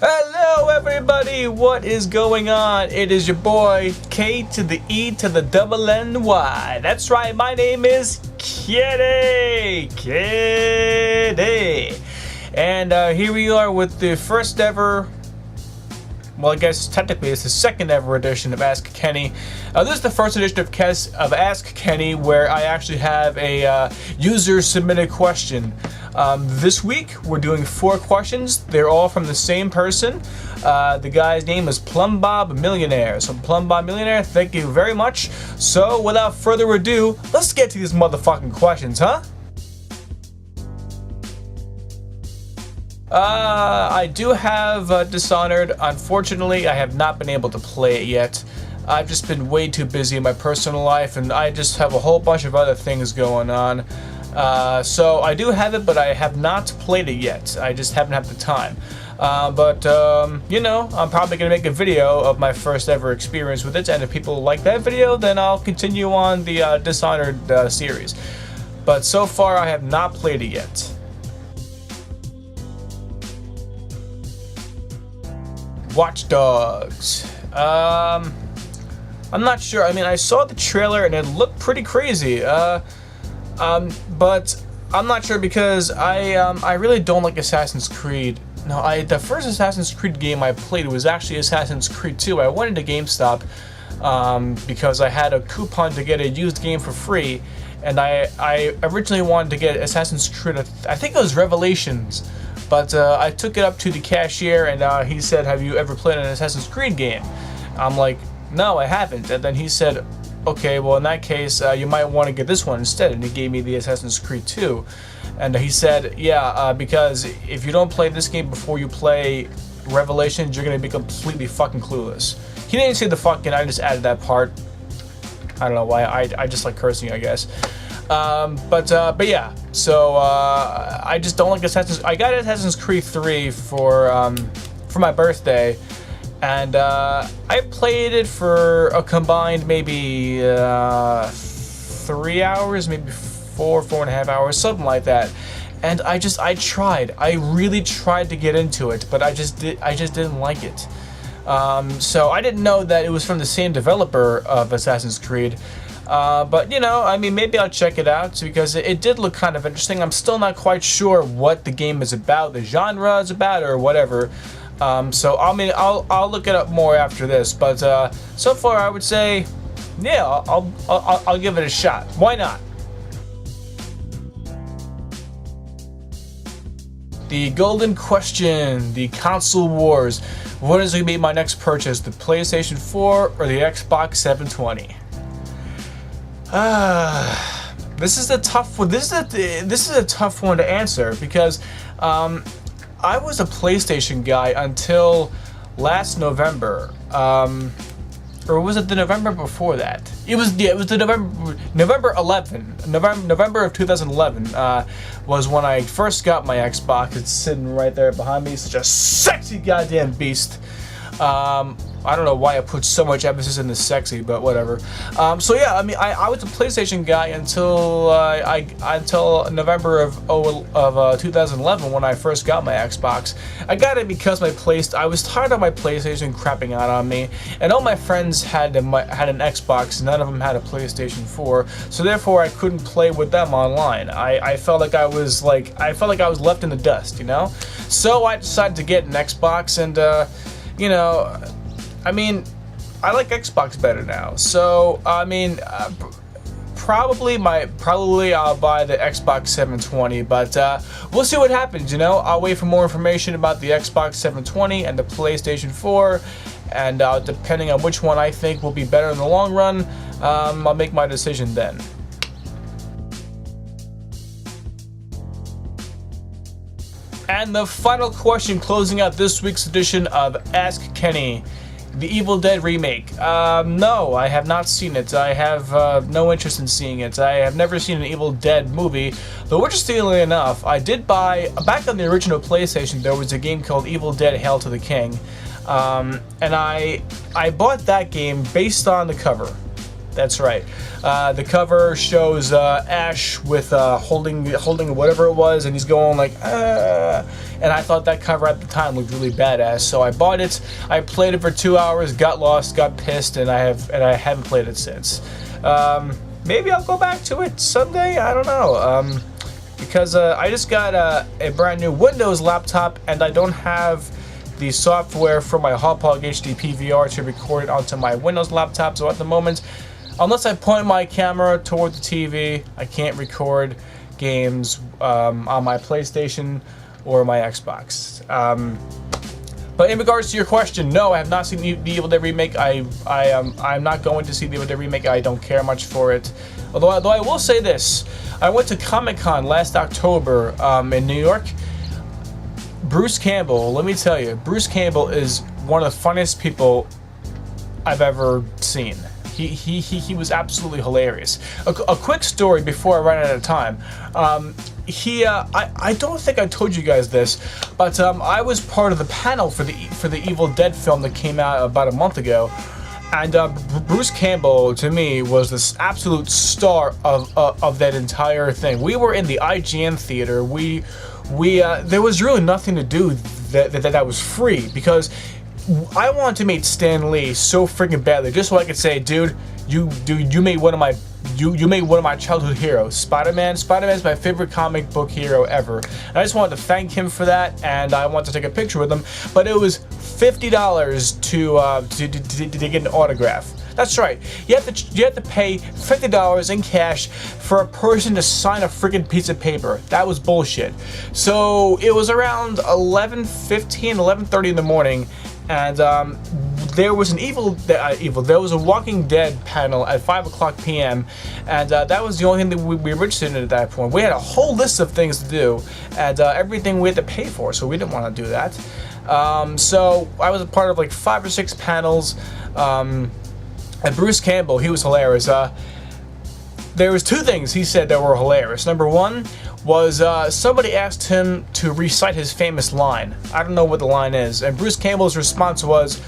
Hello everybody, what is going on? It is your boy K to the E to the double N Y. That's right, my name is Kitty. And here we are with the first ever, well, I guess technically it's the second ever edition of Ask Kenny. This is the first edition of Ask Kenny where I actually have a user submitted question. This week we're doing 4 questions. They're all from the same person. The guy's name is Plum Bob Millionaire. So Plum Bob Millionaire, thank you very much. So without further ado, let's get to these motherfucking questions, huh? I do have Dishonored. Unfortunately, I have not been able to play it yet. I've just been way too busy in my personal life, and I just have a whole bunch of other things going on. So I do have it, but I have not played it yet. I just haven't had the time. You know, I'm probably going to make a video of my first ever experience with it, and if people like that video, then I'll continue on the Dishonored series. But so far, I have not played it yet. Watch Dogs. I'm not sure. I mean, I saw the trailer and it looked pretty crazy. But I'm not sure because I really don't like Assassin's Creed. No, the first Assassin's Creed game I played was actually Assassin's Creed 2. I went into GameStop because I had a coupon to get a used game for free, and I originally wanted to get Assassin's Creed. I think it was Revelations. But I took it up to the cashier and he said, "Have you ever played an Assassin's Creed game?" I'm like, "No, I haven't." And then he said, "Okay, well in that case, you might want to get this one instead." And he gave me the Assassin's Creed 2. And he said, "Yeah, because if you don't play this game before you play Revelations, you're going to be completely fucking clueless." He didn't say the fucking, I just added that part. I don't know why, I just like cursing, I guess. But yeah, so I just don't like Assassin's. I got Assassin's Creed 3 for my birthday, and I played it for a combined maybe 3 hours, maybe 4.5 hours, something like that. And I really tried to get into it, but I just didn't like it. So I didn't know that it was from the same developer of Assassin's Creed. But you know, I mean, maybe I'll check it out because it did look kind of interesting. I'm still not quite sure what the game is about, the genre is about, or whatever. So I mean, I'll look it up more after this. But so far, I would say, yeah, I'll give it a shot. Why not? The golden question, the console wars. What is going to be my next purchase, the PlayStation 4 or the Xbox 720? This is a tough one. This is a tough one to answer because I was a PlayStation guy until last November. Or was it the November before that? It was the November of 2011 was when I first got my Xbox. It's sitting right there behind me. Such a sexy goddamn beast. I don't know why I put so much emphasis in the sexy, but whatever. So yeah, I mean, I was a PlayStation guy until until November of 2011 when I first got my Xbox. I got it because I was tired of my PlayStation crapping out on me, and all my friends had an Xbox. None of them had a PlayStation 4, so therefore I couldn't play with them online. I felt like I was left in the dust, you know. So I decided to get an Xbox, and you know, I mean, I like Xbox better now. So I mean, probably I'll buy the Xbox 720, but we'll see what happens. You know, I'll wait for more information about the Xbox 720 and the PlayStation 4, and depending on which one I think will be better in the long run, I'll make my decision then. And the final question closing out this week's edition of Ask Kenny. The Evil Dead remake. No, I have not seen it. I have no interest in seeing it. I have never seen an Evil Dead movie. Though interestingly enough, I did buy, back on the original PlayStation, there was a game called Evil Dead Hail to the King. And I bought that game based on the cover. That's right. The cover shows Ash with holding whatever it was, and he's going like, and I thought that cover at the time looked really badass. So I bought it. I played it for 2 hours, got lost, got pissed, and I haven't played it since. Maybe I'll go back to it someday. I don't know. Because I just got a brand new Windows laptop, and I don't have the software for my Hauppauge HD PVR to record it onto my Windows laptop. So at the moment, unless I point my camera toward the TV, I can't record games on my PlayStation or my Xbox. But in regards to your question, no, I have not seen the Evil Dead remake. I'm not going to see the Evil Dead remake. I don't care much for it. Although I will say this, I went to Comic-Con last October in New York. Bruce Campbell, let me tell you, Bruce Campbell is one of the funniest people I've ever seen. He was absolutely hilarious. A quick story before I run out of time. I don't think I told you guys this, but I was part of the panel for the Evil Dead film that came out about a month ago, and Bruce Campbell to me was this absolute star of that entire thing. We were in the IGN theater. There was really nothing to do that was free, because I wanted to meet Stan Lee so freaking badly, just so I could say, dude, you made one of my childhood heroes. Spider-Man. Spider-Man's my favorite comic book hero ever. And I just wanted to thank him for that, and I wanted to take a picture with him. But it was $50 to get an autograph. That's right. You have to pay $50 in cash for a person to sign a freaking piece of paper. That was bullshit. So it was around 11:30 in the morning, and there was there was a Walking Dead panel at 5:00 p.m. and that was the only thing that we were interested in at that point. We had a whole list of things to do, and everything we had to pay for, so we didn't want to do that. So I was a part of like 5 or 6 panels. And Bruce Campbell, he was hilarious. There was 2 things he said that were hilarious. Number 1 was somebody asked him to recite his famous line. I don't know what the line is. And Bruce Campbell's response was,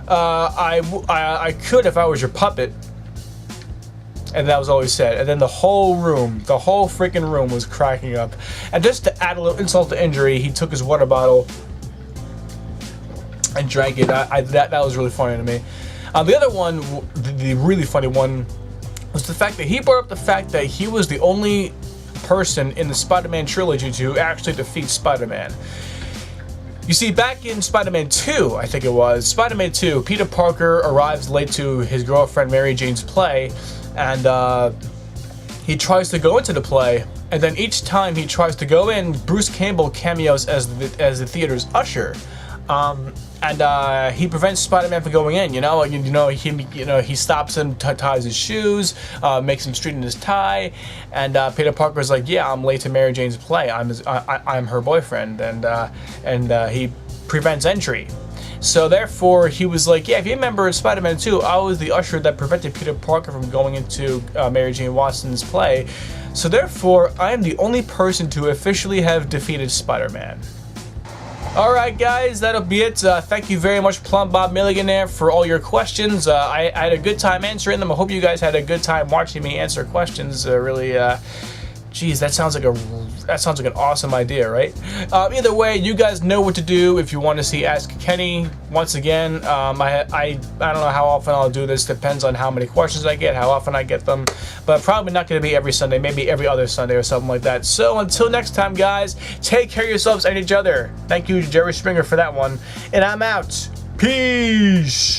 I could if I was your puppet. And that was all he said. And then the whole freaking room was cracking up. And just to add a little insult to injury, he took his water bottle and drank it. That was really funny to me. The other one, the really funny one, was the fact that he brought up the fact that he was the only person in the Spider-Man trilogy to actually defeat Spider-Man. You see, back in Spider-Man 2, I think it was, Spider-Man 2, Peter Parker arrives late to his girlfriend Mary Jane's play, and he tries to go into the play, and then each time he tries to go in, Bruce Campbell cameos as the theater's usher. And he prevents Spider-Man from going in. He stops him, ties his shoes, makes him straighten his tie, and Peter Parker's like, "Yeah, I'm late to Mary Jane's play. I'm her boyfriend," and he prevents entry. So therefore, he was like, "Yeah, if you remember in Spider-Man 2, I was the usher that prevented Peter Parker from going into Mary Jane Watson's play. So therefore, I am the only person to officially have defeated Spider-Man." Alright guys, that'll be it. Thank you very much, Plum Bob Millionaire, for all your questions. I had a good time answering them. I hope you guys had a good time watching me answer questions. Geez, that sounds like an awesome idea, right? Either way, you guys know what to do if you want to see Ask Kenny. Once again, I don't know how often I'll do this. Depends on how many questions I get, how often I get them. But probably not going to be every Sunday, maybe every other Sunday or something like that. So until next time, guys, take care of yourselves and each other. Thank you, Jerry Springer, for that one. And I'm out. Peace.